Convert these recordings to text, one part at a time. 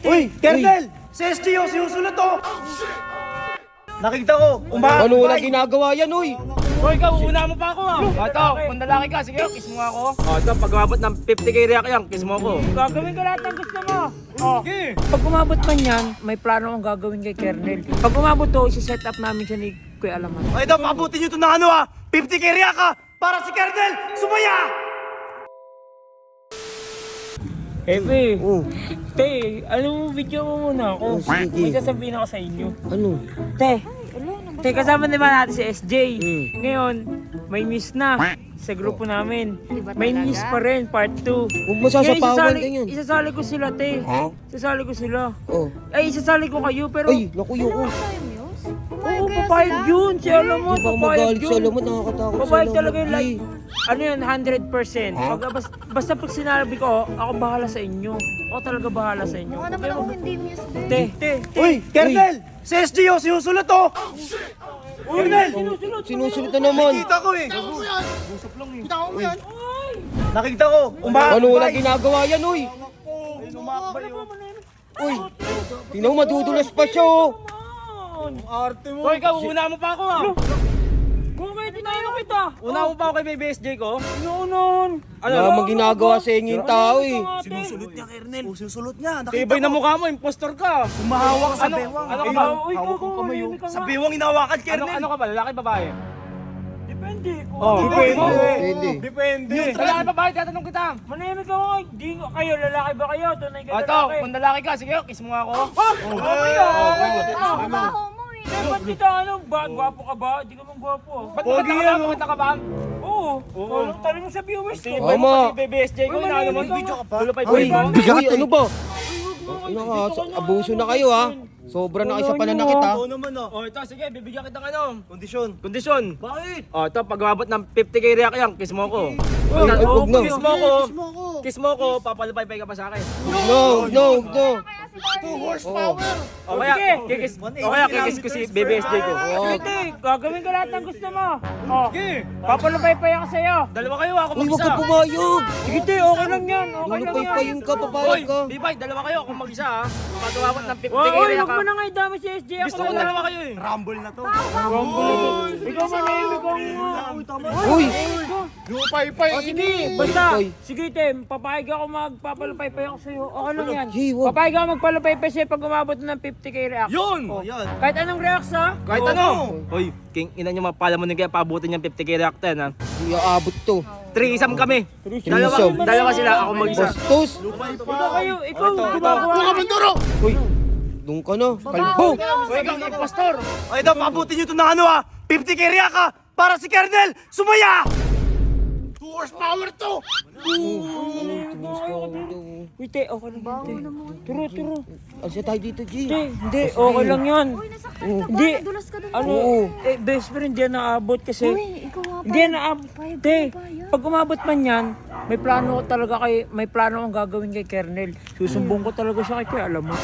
Uy, Kernel! Si SG yung sinusunod to! Nakita ko, Ano wala ginagawa yan, uy? Hoy, ikaw, una mo pa ako ah. Ito, kung lalaki ka, sige, kiss mo ako. Ito, pag umabot ng 50k react yan, kiss mo ako. Gagawin ko lahat ng gusto mo. Sige. Pag umabot man yan, may plano akong gagawin kay Kernel. Pag umabot to, isi-set up namin siya ni Kuya Alaman. Ay, ito, pabutin nyo ito ng ano 50k react ka! Para si Kernel! Sumaya! Epe, te, alam mo, video mo muna ako. sige. May sasabihin ako sa inyo. Ano? Te, kasama naman natin si SJ. Ngayon, may miss na sa grupo namin. May miss pa rin, part 2. Huwag mo sasapawan ganyan. Isasali ko sila, te. Isasali ko sila. Oh. Ay, isasali ko kayo, pero... Ay, naku yun. Oo, papayag yun. Si Alamon, Di ba papayag magalit sa yun. alamot, nakakatakot sa Papayag alamot. talaga yung like. Ano yun, 100%. Basta pag sinabi ko, ako bahala sa inyo. Ako talaga bahala sa inyo. Mukha naman ako hindi miss din. Te. Uy, Kernel! Si SG yung sinusunod to! Kernel! Sinusunod na naman. Nakita ko eh! Nakita ko, Ano wala ginagawa yan, uy? Uy, tingnan mo, madudulas pa siya, oh. Arte mo! Hoy, ikaw, una mo pa ako ah. Bakit tinayang kita? Una mo pa ako kay Baby SJ ko. Inuunon. Wala mang ginagawa sa inyo yung tao, eh. Sinusulot niya, Kernel! Sinusulot niya! Tibay na mukha mo, impostor ka. Umahawak sa Ano? bewang! Ano ka ba? Uy, ikaw ko. Sa bewang inawakan, Kernel! Ano ka ba, lalaki babae? Depende ko. Oh, Depende. Depende. Lalaki babae, tatanong kita. Manahimik ako. Di kayo, lalaki ba kayo? Tunay kayo Ito, lalaki. kung lalaki ka, sige, kiss mo ako. Ang baho mo eh. Ba't kita ano? Gwapo ka ba? Di ka man gwapo. Ba't kumanta ka ba? Kumanta ka ba? Oo. Tali mo sa viewers ko. Tibay mo Tama. pati Baby SJ ko, Uy, inaano mo. manahimik Video ka pa? Uy, uy, ano ba? Dito ka na. Abuso na kayo, ha? Sobra na kayo sa pananakit, ha? Oo naman Oh, ito, sige, bibigyan kita ng ano. Kondisyon! Kondisyon. Bakit? Oh, ito, pag umabot ng 50k react yan, kiss mo ako. Ay, huwag na. Kiss mo ako. Kiss mo ako, papalupay-pay ka pa sa akin. No. O kaya, kikis, o kaya kikis ko si Baby SJ ko. Sige, gagawin ko lahat ng gusto mo. Sige. Papalupay-pay ako sa'yo. Dalawa kayo, ako Uy, huwag mag-isa. ka pumayag. Sige, te, okay lang yan. Okay lang yan. Lulupay-payin ka, Hoy, papayag ka. Bibay, dalawa kayo, ako mag-isa ha. Pag umabot ng 50k Uy, react huwag ka. mo na nga idami si SJ. Ako Gusto ko na lang. dalawa kayo eh. Rumble na to! Ikaw manahimik ako nga. Uy, O sige, basta. Sige, Tem, papayag ako magpapalupay-pay ako sa'yo. Okay lang yan. Gee, wag. Papayag ako magpalupay-pay sa'yo pag umabot ng 50k react. Yun! Ayan! Kahit anong reacts ha? Kahit ano. Hoy, king, ina nyo mapala mo nyo kaya pabutin yung 50k react yan ha. di aabot to. Threesome kami. Threesome. Dalawa sila, ako mag-isa. Bastos. Ikaw kayo, ikaw gumagawa. Uy, doon ka na. Kalbo. Hoy, ikaw impostor. Ay, ito, pabutin nyo ito ng ano 50k react ka! Para si Kernel! Sumaya! 2 horsepower to! Uy, te, okay lang yan, te. Turo. Alsa tayo dito, G. Te, hindi, okay lang yan. Uy, nasaktan ka ba? Hindi. Nadulas ka doon. Ano, best friend, di yan naabot kasi. Uy, ikaw nga Hindi yan naabot. Te, pag umabot man yan, may plano akong gagawin kay Kernel. Susumbong ko talaga siya kay Kuya, alam mo.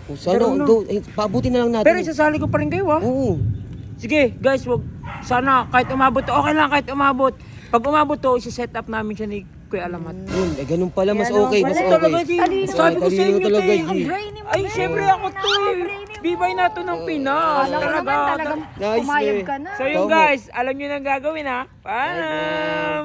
O, sana, paabutin na lang natin. Pero isasali ko pa rin kayo, ha? Oo. Sige, guys, wag sana kahit umabot to, okay lang kahit umabot. Pag umabot to, isi-set up namin siya ni Kuya Alamat. Yun, ganun pala, mas okay, mas Ano talaga, okay. G? Sabi ko sa inyo, Talaga, te. G. Brainy mo. Ay, syempre ako to eh. Bibay na to ng Pinas. Alam ko naman talagang Nice, pumayag eh. ka na. So yun Tama. guys, alam nyo nang gagawin ha. Paalam!